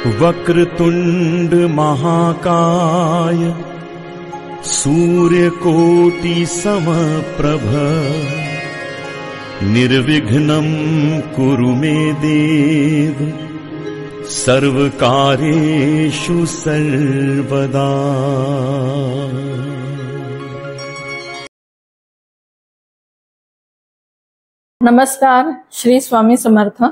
वक्रतुंड महाकाय सूर्यकोटि समप्रभ निर्विघ्नं कुरु मे देव सर्वकार्येषु सर्वदा। नमस्कार, श्री स्वामी समर्थ।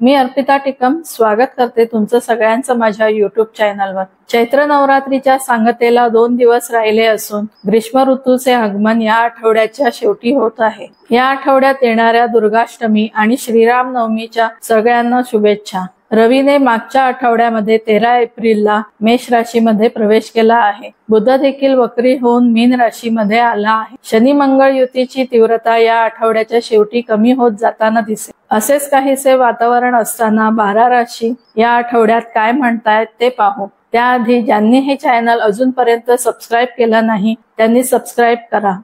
मी अर्पिता टिकम स्वागत करते तुमचं सगळ्यांचं माझ्या YouTube चॅनलवर। चैत्र नवरात्रीच्या सांगतेला 2 दिवस राहिले असून ग्रीष्म ऋतूचे आगमन या आठवड्याच्या शेवटी होत आहे। या आठवड्यात येणाऱ्या दुर्गाष्टमी आणि श्रीराम नवमीच्या सगळ्यांना शुभेच्छा। रवीने मागच्या आठवड्यामध्ये 13 एप्रिलला मेष राशीमध्ये प्रवेश केला आहे। बुध देखील वक्री होऊन मीन राशीमध्ये आला आहे। शनी मंगळ युतीची तीव्रता या आठवड्याच्या शेवटी कमी होत जाताना दिसेल। असेच काहीसे वातावरण असताना 12 राशी या आठवड्यात काय म्हणतायत ते पाहू। त्याआधी ज्यांनी हे चॅनल अजूनपर्यंत सबस्क्राईब केलं नाही त्यांनी सबस्क्राईब करा।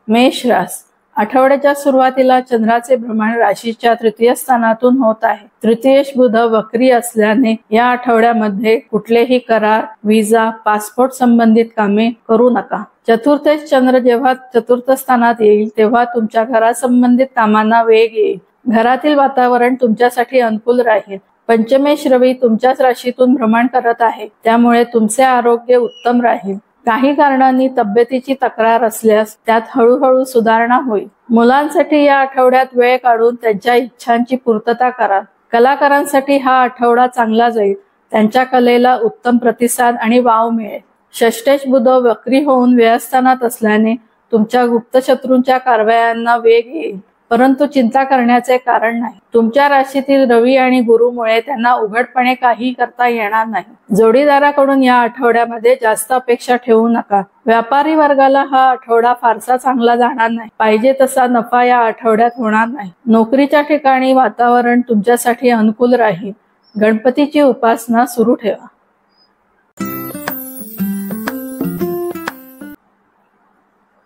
मेष रास आठवड्याच्या सुरुवातीला चंद्राचे भ्रमण राशीच्या तृतीय स्थानातून होत आहे। तृतीयेश बुध वक्री असल्याने या आठवड्यामध्ये कुठलेही करार, विजा, पासपोर्ट संबंधित कामे करू नका। चतुर्थेश चंद्र जेव्हा चतुर्थ स्थानात येईल तेव्हा तुमच्या घरासंबंधित कामांना वेग येईल। घरातील वातावरण तुमच्यासाठी अनुकूल राहील। पंचमेश रवी तुमच्याच राशीतून भ्रमण करत आहे, त्यामुळे तुमचे आरोग्य उत्तम राहील। काही कारणांनी तब्येतीची तक्रार असल्यास त्यात हळूहळू सुधारणा होईल। मुलांसाठी या आठवड्यात वेळ काढून त्यांच्या इच्छांची पूर्तता करा। कलाकारांसाठी हा आठवडा चांगला जाईल। त्यांच्या कलेला उत्तम प्रतिसाद आणि वाव मिळेल। षष्ठेश बुध वक्री होऊन व्ययस्थानात असल्याने तुमच्या गुप्तशत्रूंच्या कारवायांना वेग येईल, परंतु चिंता करण्याचे कारण नाही। तुमच्या राशीतील रवी आणि गुरुमुळे त्यांना उघडपणे काही करता येणार नाही। जोडीदाराकडून या आठवड्यामध्ये जास्त अपेक्षा ठेवू नका। व्यापारी वर्गाला हा आठवडा फारसा चांगला जाणार नाही। पाहिजे तसा नफा या आठवड्यात होणार नाही। नोकरीच्या ठिकाणी वातावरण तुमच्यासाठी अनुकूल राहील। गणपतीची उपासना सुरू ठेवा।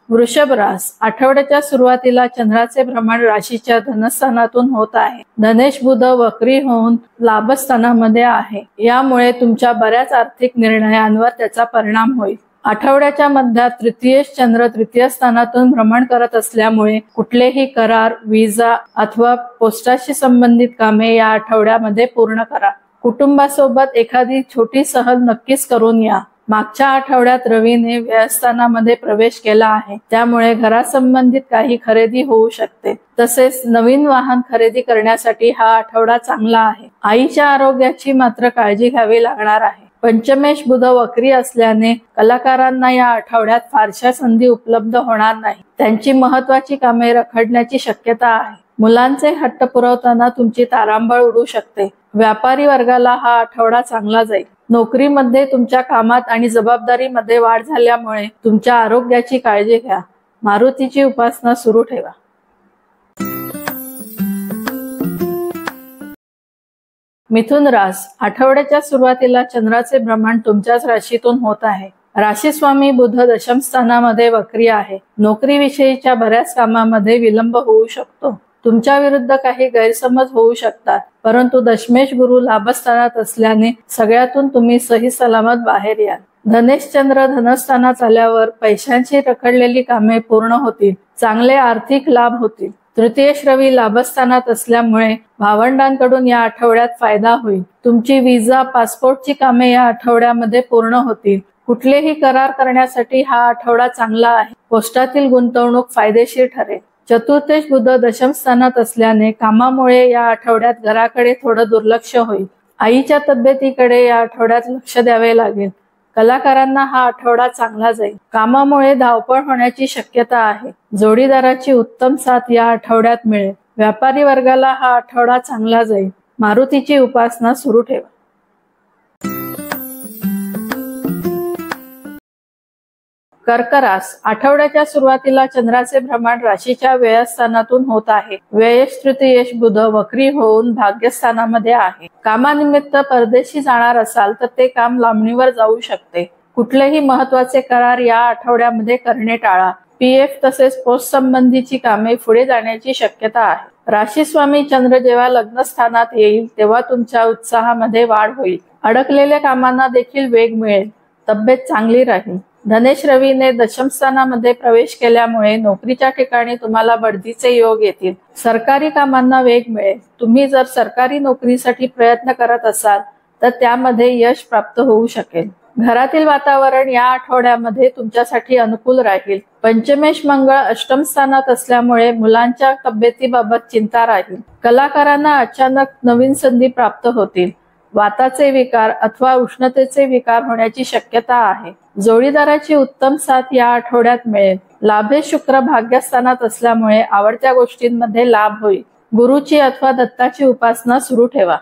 वृषभ रास आठवड्याच्या सुरुवातीला चंद्राचे भ्रमण राशीच्या धनस्थानातून होत आहे। धनेश बुध वक्री होऊन लाभस्थानामध्ये आहे। यामुळे तुमच्या बऱ्याच आर्थिक निर्णयांवर त्याचा परिणाम होईल। आठवड्याच्या मध्यात तृतीयेश चंद्र तृतीय स्थानातून भ्रमण करत असल्यामुळे कुठलेही करार, विजा अथवा पोस्टाशी संबंधित कामे या आठवड्यामध्ये पूर्ण करा। कुटुंबासोबत एखादी छोटी सहल नक्कीच करून या। मागच्या आठवड्यात रवीने व्ययस्थानामध्ये प्रवेश केला आहे, त्यामुळे घरासंबंधित काही खरेदी होऊ शकते। तसेच नवीन वाहन खरेदी करण्यासाठी हा आठवडा चांगला आहे। आईच्या आरोग्याची मात्र काळजी घ्यावी लागणार आहे। पंचमेश बुध वक्री असल्याने कलाकारांना या आठवड्यात फारशा संधी उपलब्ध होणार नाही। त्यांची महत्वाची कामे रखडण्याची शक्यता आहे। मुलांचे हट्ट पुरवताना तुमची तारांबळ उडू शकते। व्यापारी वर्गाला हा आठवडा चांगला जाईल। नोकरीमध्ये तुमच्या कामात आणि जबाबदारीमध्ये वाढ झाल्यामुळे तुमच्या आरोग्याची काळजी घ्या। मारुतीची उपासना सुरू ठेवा। मिथुन रास आठवड्याच्या सुरुवातीला चंद्राचे भ्रमण तुमच्याच राशीतून होत आहे। राशी स्वामी बुध दशम स्थानामध्ये वक्री आहे। नोकरीविषयीच्या बऱ्याच कामामध्ये विलंब होऊ शकतो। तुमच्या विरुद्ध काही गैरसमज होऊ शकतात, परंतु दशमेश गुरु लाभस्थानात असल्याने सगळ्यातून तुम्ही सही सलामत बाहेर याल। धनेश चंद्र धनस्थानात आल्यावर पैशांची रखडलेली कामे पूर्ण होतील। चांगले आर्थिक लाभ होतील। तृतीयेश रवी लाभस्थानात असल्यामुळे भावंडांकडून या आठवड्यात फायदा होईल। तुमची विजा, पासपोर्टची कामे या आठवड्यामध्ये पूर्ण होतील। कुठलेही करार करण्यासाठी हा आठवडा चांगला आहे। पोस्टातील गुंतवणूक फायदेशीर ठरेल। चतुर्थेश बुध दशम स्थानात असल्याने कामामुळे या आठवड्यात घराकडे थोडं दुर्लक्ष होईल। आईच्या तब्येतीकडे या आठवड्यात लक्ष द्यावे लागेल। कलाकारांना हा आठवडा चांगला जाईल। कामामुळे धावपळ होण्याची शक्यता आहे। जोडीदाराची उत्तम साथ या आठवड्यात मिळेल। व्यापारी वर्गाला हा आठवडा चांगला जाईल। मारुतीची उपासना सुरू ठेवा। कर्क रास आठवड्याच्या सुरुवातीला चंद्राचे भ्रमण राशीच्या व्ययस्थानातून होत आहे। व्ययेश तृतीयेश बुध वक्री होऊन भाग्यस्थानामध्ये आहे। कामानिमित्त परदेशी जाणार असाल तर ते काम लांबणीवर जाऊ शकते। कुठलेही महत्त्वाचे करार या आठवड्यामध्ये करणे टाळा। PF तसेच पोस्ट संबंधीची कामे पुढे जाण्याची शक्यता आहे. राशी स्वामी चंद्र जेव्हा लग्न स्थानात येईल तेव्हा तुमच्या उत्साहामध्ये वाढ होईल. अडकलेल्या कामांना देखील वेग मिळेल. तब्येत चांगली राहील. धनेश रवीने दशम स्थानामध्ये प्रवेश केल्यामुळे नोकरीच्या ठिकाणी तुम्हाला बढतीचे योग येतील. सरकारी कामांना वेग मिळेल. तुम्ही जर सरकारी नोकरीसाठी प्रयत्न करत असाल तर त्यामध्ये यश प्राप्त होऊ शकेल. घरातील वातावरण या आठवड्यामध्ये तुमच्यासाठी अनुकूल राहील. पंचमेश मंगळ अष्टम स्थानात असल्यामुळे मुलांच्या तब्येतीबाबत चिंता राहील. कलाकारांना अचानक नवीन संधी प्राप्त होतील. वाताचे विकार अथवा उष्णतेचे विकार होण्याची शक्यता आहे. जोडीदाराची उत्तम साथ या आठवड्यात मिळेल. लाभे शुक्र भाग्यस्थानात असल्यामुळे आवडत्या गोष्टींमध्ये लाभ होईल. गुरुची अथवा दत्ताची उपासना सुरू ठेवा.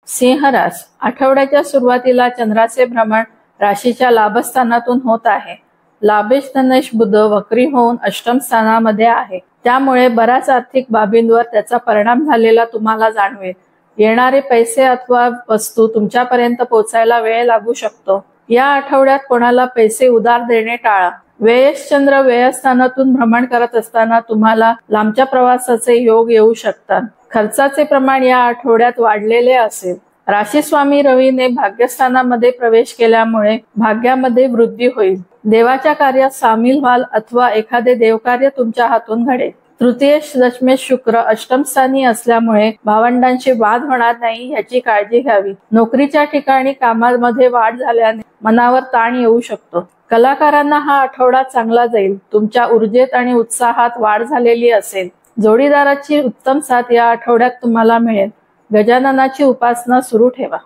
सिंह रास, आठवड्याच्या सुरुवातीला चंद्राचे भ्रमण राशीच्या लाभस्थानातून होत आहे. लाभेश धनेश बुध वक्री होऊन अष्टम स्थानामध्ये आहे. त्यामुळे बऱ्याच आर्थिक बाबींवर त्याचा परिणाम झालेला तुम्हाला जाणवेल. येणारे पैसे अथवा वस्तू तुमच्यापर्यंत पोहोचायला वेळ लागू शकतो. या आठवड्यात कोणाला पैसे उधार देणे टाळा. व्ययश चंद्र व्ययस्थानातून भ्रमण करत असताना तुम्हाला लांबच्या प्रवासाचे योग येऊ शकतात. खर्चाचे प्रमाण या आठवड्यात वाढलेले असेल. राशी स्वामी रवीने भाग्यस्थानामध्ये प्रवेश केल्यामुळे भाग्यामध्ये वृद्धी होईल. देवाच्या कार्यात सामील व्हाल अथवा एखादे देवकार्य तुमच्या हातून घडेल. तृतीयेश दशमेश शुक्र अष्टम स्थानी असल्यामुळे भावंडांशी वाद होणार नाही याची काळजी घ्यावी. नोकरीच्या ठिकाणी कामामध्ये वाढ झाल्याने मनावर ताण येऊ शकतो. कलाकारांना हा आठवडा चांगला जाईल. तुमच्या ऊर्जेत आणि उत्साहात वाढ झालेली असेल. जोडीदाराची उत्तम साथ या आठवड्यात तुम्हाला मिळेल. गजाननाची उपासना सुरू ठेवा.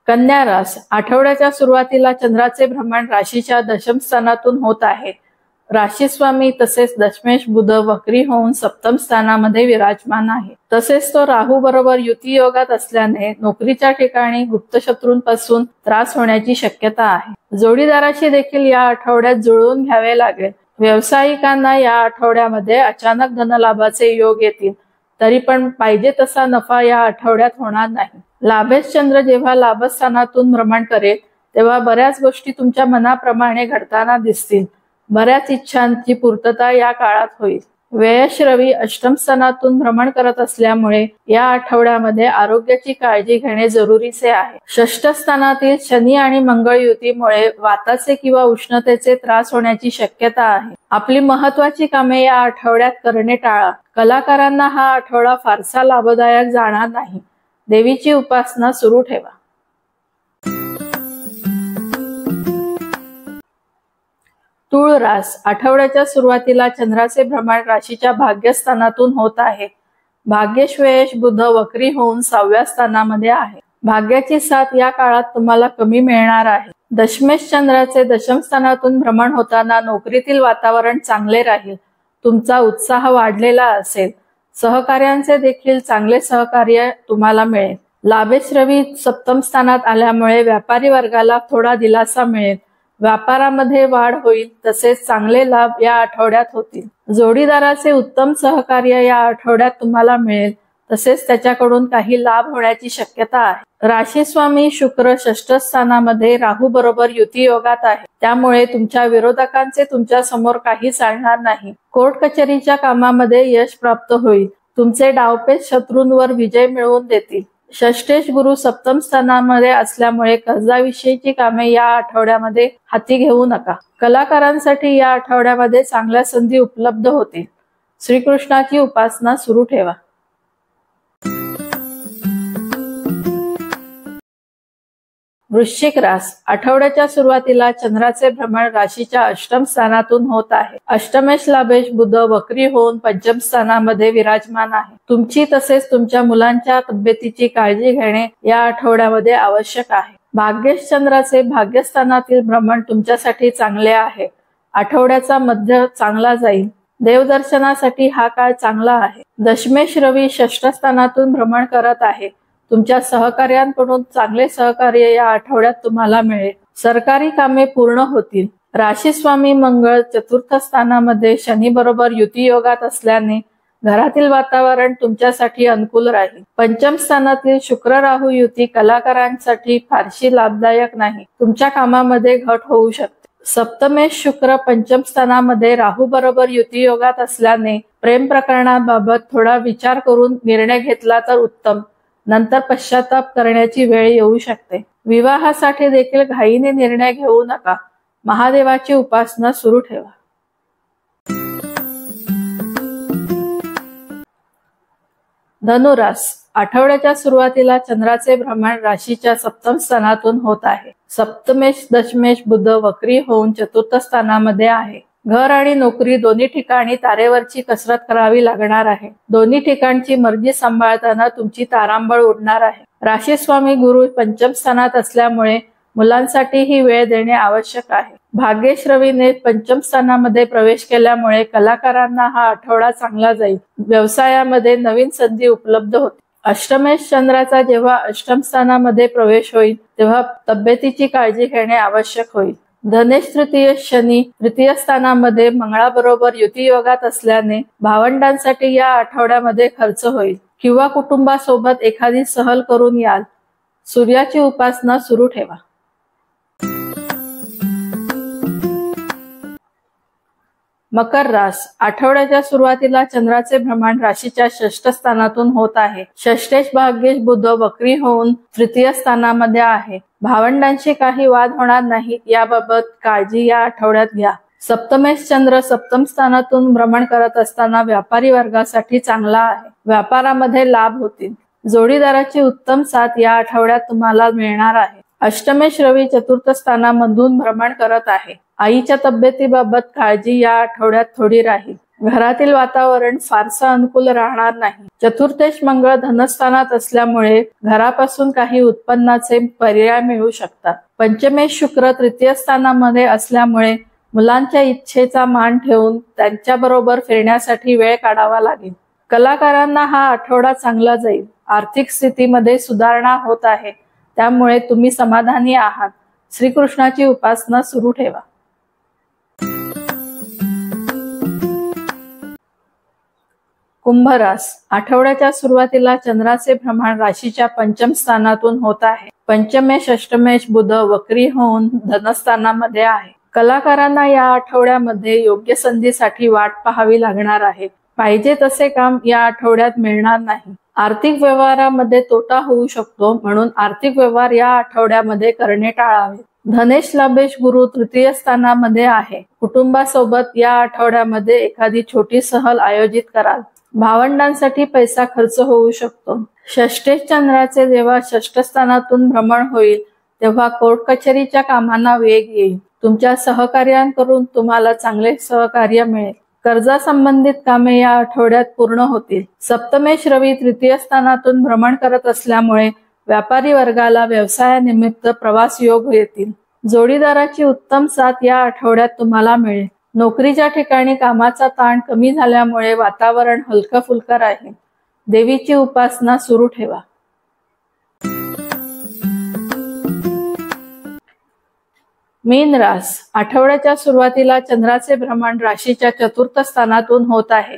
कन्या रास, आठवड्याच्या सुरुवातीला चंद्राचे भ्रमण राशीच्या दशम स्थानातून होत आहे. राशी स्वामी तसेच दशमेश बुध वक्री होऊन सप्तम स्थानामध्ये विराजमान आहे. तसेच तो राहू बरोबर युती योगात असल्याने नोकरीच्या ठिकाणी गुप्तशत्रूंपासून त्रास होण्याची शक्यता आहे. जोडीदाराशी देखील या आठवड्यात जुळवून घ्यावे लागेल. व्यावसायिकांना या आठवड्यामध्ये अचानक धनलाभाचे योग येतील. तरी पण पाहिजे तसा नफा या आठवड्यात होणार नाही. लाभेश चंद्र जेव्हा लाभस्थानातून भ्रमण करेल तेव्हा बऱ्याच गोष्टी तुमच्या मनाप्रमाणे घडताना दिसतील. बऱ्याच इच्छांची पूर्तता या काळात होईल. व्ययश रवी अष्टम स्थानातून भ्रमण करत असल्यामुळे या आठवड्यामध्ये आरोग्याची काळजी घेणे जरुरीचे आहे. षष्ठ स्थानातील शनी आणि मंगळ युतीमुळे वाताचे किंवा उष्णतेचे त्रास होण्याची शक्यता आहे. आपली महत्वाची कामे या आठवड्यात करणे टाळा. कलाकारांना हा आठवडा फारसा लाभदायक जाणार नाही. देवीची उपासना सुरू ठेवा. तुळ रास, आठवड्याच्या सुरुवातीला चंद्राचे भ्रमण राशीच्या भाग्यस्थानातून होत आहे. भाग्येश व्ययश बुध वक्री होऊन 6व्या स्थानामध्ये आहे. भाग्याची साथ या काळात तुम्हाला कमी मिळणार आहे. दशमेश चंद्राचे दशम स्थानातून भ्रमण होताना नोकरीतील वातावरण चांगले राहील. तुमचा उत्साह वाढलेला असेल. सहकार्यांचे देखील चांगले सहकार्य तुम्हाला मिळेल. लाभेश रवी सप्तम स्थानात आल्यामुळे व्यापारी वर्गाला थोडा दिलासा मिळेल. व्यापारामध्ये वाढ होईल. तसेच चांगले लाभ या आठवड्यात होतील. जोडीदाराचे उत्तम सहकार्य या आठवड्यात तुम्हाला मिळेल. तसेच त्याच्याकडून काही लाभ होण्याची शक्यता आहे. राशी स्वामी शुक्र षष्ठ स्थानामध्ये राहू बरोबर युती योगात आहे. त्यामुळे तुमच्या विरोधकांचे तुमच्या समोर काही चालणार नाही. कोर्ट कचेरीच्या कामामध्ये यश प्राप्त होईल. तुमचे डावपेच शत्रूंवर विजय मिळवून देतील. षष्ठेश गुरु सप्तम स्थानामध्ये असल्यामुळे कर्जाविषयीची कामे या आठवड्यामध्ये हाती घेऊ नका. कलाकारांसाठी या आठवड्यामध्ये चांगल्या संधी उपलब्ध होतील. श्रीकृष्णाची उपासना सुरू ठेवा. वृश्चिक रास, आठवड्याच्या सुरुवातीला चंद्राचे भ्रमण राशीच्या अष्टम स्थानातून होत आहे. अष्टमेश लाभेश बुध वक्री होऊन पंचम स्थानामध्ये विराजमान आहे. तुमची तसेच तुमच्या मुलांच्या तब्येतीची काळजी घेणे या आठवड्यामध्ये आवश्यक आहे. भाग्येश चंद्राचे भाग्यस्थानातील भ्रमण तुमच्यासाठी चांगले आहे. आठवड्याचा मध्य चांगला जाईल. देवदर्शनासाठी हा काळ चांगला आहे. दशमेश रवी षष्ठ स्थानातून भ्रमण करत आहे. तुमच्या सहकार्यांकडून चांगले सहकार्य या आठवड्यात तुम्हाला मिळेल. सरकारी कामे पूर्ण होतील. राशी स्वामी मंगळ चतुर्थ स्थानामध्ये शनी बरोबर युती योगात असल्याने घरातील वातावरण तुमच्यासाठी अनुकूल राहील. पंचम स्थानातील शुक्र राहू युती कलाकारांसाठी फारशी लाभदायक नाही. तुमच्या कामामध्ये घट होऊ शकते. सप्तमेश शुक्र पंचम स्थानामध्ये राहू बरोबर युती योगात असल्याने प्रेम प्रकरणाबाबत थोडा विचार करून निर्णय घेतला तर उत्तम. नंतर पश्चाताप करण्याची वेळ येऊ शकते. विवाहासाठी देखील घाईने निर्णय घेऊ नका. महादेवाची उपासना सुरू ठेवा. धनुरास आठवड्याच्या सुरुवातीला चंद्राचे भ्रमण राशीच्या सप्तम स्थानातून होत आहे. सप्तमेश दशमेश बुध वक्री होऊन चतुर्थ स्थानामध्ये आहे. घर आणि नोकरी दोन्ही ठिकाणी तारेवरची कसरत करावी लागणार आहे. दोन्ही ठिकाणची मर्जी सांभाळताना तुमची तारांबळ उडणार आहे. राशीस्वामी गुरु पंचम स्थानात असल्यामुळे मुलांसाठी ही वेळ देणे आवश्यक आहे. भाग्येश रवीने पंचम स्थानामध्ये प्रवेश केल्यामुळे कलाकारांना हा आठवडा चांगला जाईल. व्यवसायामध्ये नवीन संधी उपलब्ध होतील. अष्टमेश चंद्राचा जेव्हा अष्टम स्थानामध्ये प्रवेश होईल तेव्हा तब्येतीची काळजी घेणे आवश्यक होईल. धनेश तृतीय शनी तृतीय स्थानामध्ये मंगळाबरोबर युती योगात असल्याने भावंडांसाठी या आठवड्यामध्ये खर्च होईल किंवा कुटुंबासोबत एखादी सहल करून याल. सूर्याची उपासना सुरू ठेवा. मकर रास आठवड्याच्या सुरुवातीला चंद्राचे भ्रमण राशीच्या षष्ठ स्थानातून होत आहे. षष्ठेश भाग्येश बुध वक्री होऊन तृतीय स्थानामध्ये आहे. भावंडांशी काही वाद होणार नाही याबाबत काळजी या आठवड्यात घ्या. सप्तमेश चंद्र सप्तम स्थानातून भ्रमण करत असताना व्यापारी वर्गासाठी चांगला आहे. व्यापारामध्ये लाभ होतील. जोडीदाराची उत्तम साथ या आठवड्यात तुम्हाला मिळणार आहे. अष्टमेश रवी चतुर्थ स्थानामधून भ्रमण करत आहे. आईच्या तब्येतीबाबत काळजी या आठवड्यात थोडी राहील. घरातील वातावरण फारसं अनुकूल राहणार नाही. चतुर्थेश मंगळ धनस्थानात असल्यामुळे घरापासून काही उत्पन्नाचे पर्याय मिळू शकतात. पंचमेश शुक्र तृतीय स्थानामध्ये असल्यामुळे मुलांच्या इच्छेचा मान ठेवून त्यांच्याबरोबर फिरण्यासाठी वेळ काढावा लागेल. कलाकारांना हा आठवडा चांगला जाईल. आर्थिक स्थितीमध्ये सुधारणा होत आहे त्यामुळे तुम्ही समाधानी आहात. श्रीकृष्णाची उपासना सुरू ठेवा. कुंभरास आठवड्याच्या सुरुवातीला चंद्राचे भ्रमण राशीच्या पंचम स्थानातून होत आहे. पंचमेश अष्टमेश बुध वक्री होऊन धनस्थानामध्ये आहे. कलाकारांना या आठवड्यामध्ये योग्य संधीसाठी वाट पाहावी लागणार आहे. पाहिजे तसे काम या आठवड्यात मिळणार नाही. आर्थिक व्यवहारामध्ये तोटा होऊ शकतो म्हणून आर्थिक व्यवहार या आठवड्यामध्ये करणे टाळावे. धनेश लाभेश गुरु तृतीय स्थानामध्ये आहे. कुटुंबासोबत या आठवड्यामध्ये एखादी छोटी सहल आयोजित कराल. भावंडांसाठी पैसा खर्च होऊ शकतो. षष्ठेश चंद्राचे जेव्हा षष्ठ स्थानातून भ्रमण होईल तेव्हा कोर्ट कचेरीच्या कामांना वेग येईल. तुमच्या सहकार्यांकडून तुम्हाला चांगले सहकार्य मिळेल. कर्जासंबंधित कामे या आठवड्यात पूर्ण होतील. सप्तमेश रवी तृतीय स्थानातून भ्रमण करत असल्यामुळे व्यापारी वर्गाला व्यवसायानिमित्त प्रवास योग येतील. जोडीदाराची उत्तम साथ या आठवड्यात तुम्हाला मिळेल. नोकरीच्या ठिकाणी कामाचा ताण कमी झाल्यामुळे वातावरण हलकं फुलकं राहील. देवीची उपासना सुरू ठेवा. मीन रास आठवड्याच्या सुरुवातीला चंद्राचे भ्रमण राशीच्या चतुर्थ स्थानातून होत आहे.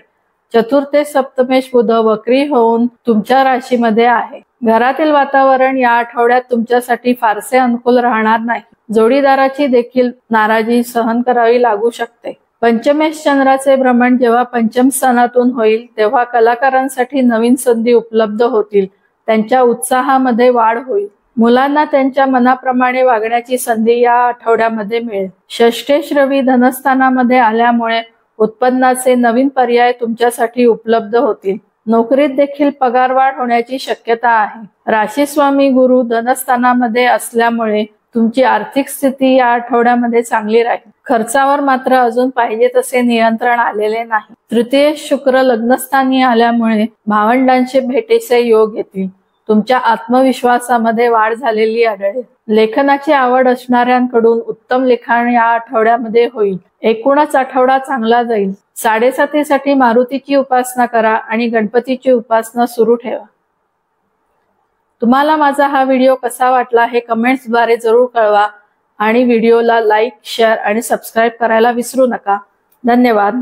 चतुर्थे सप्तमेश बुध वक्री होऊन तुमच्या राशीमध्ये आहे. घरातील वातावरण या आठवड्यात तुमच्यासाठी फारसे अनुकूल राहणार नाही. जोडीदाराची देखील नाराजी सहन करावी लागू शकते. पंचमेश चंद्राचे भ्रमण जेव्हा पंचम स्थानातून होईल तेव्हा कलाकारांसाठी नवीन संधी उपलब्ध होतील. त्यांच्या उत्साहामध्ये वाढ होईल. मुलांना त्यांच्या मनाप्रमाणे वागण्याची संधी या आठवड्यामध्ये मिळेल. षष्ठेश रवी धनस्थानामध्ये आल्यामुळे उत्पन्नाचे नवीन पर्याय तुमच्यासाठी उपलब्ध होतील. नोकरीत देखील पगारवाढ होण्याची शक्यता आहे. राशीस्वामी गुरु धनस्थानामध्ये असल्यामुळे तुमची आर्थिक स्थिती या आठवड्यामध्ये चांगली राहील. खर्चावर मात्र अजून पाहिजे तसे नियंत्रण आलेले नाही. तृतीय शुक्र लग्नस्थानी आल्यामुळे भावंडांचे भेटीचे योग येतील. तुमच्या आत्मविश्वासामध्ये वाढ झालेली आढळेल. लेखनाची आवड असणाऱ्यांकडून उत्तम लिखाण या आठवड्यामध्ये होईल. एकूणच आठवडा चांगला जाईल. साडेसातीसाठी मारुतीची उपासना करा आणि गणपतीची उपासना सुरू ठेवा. तुम्हाला माझा हा व्हिडिओ कसा वाटला हे कमेंट्सद्वारे जरूर कळवा आणि व्हिडिओला लाईक, शेअर आणि सबस्क्राईब करायला विसरू नका. धन्यवाद.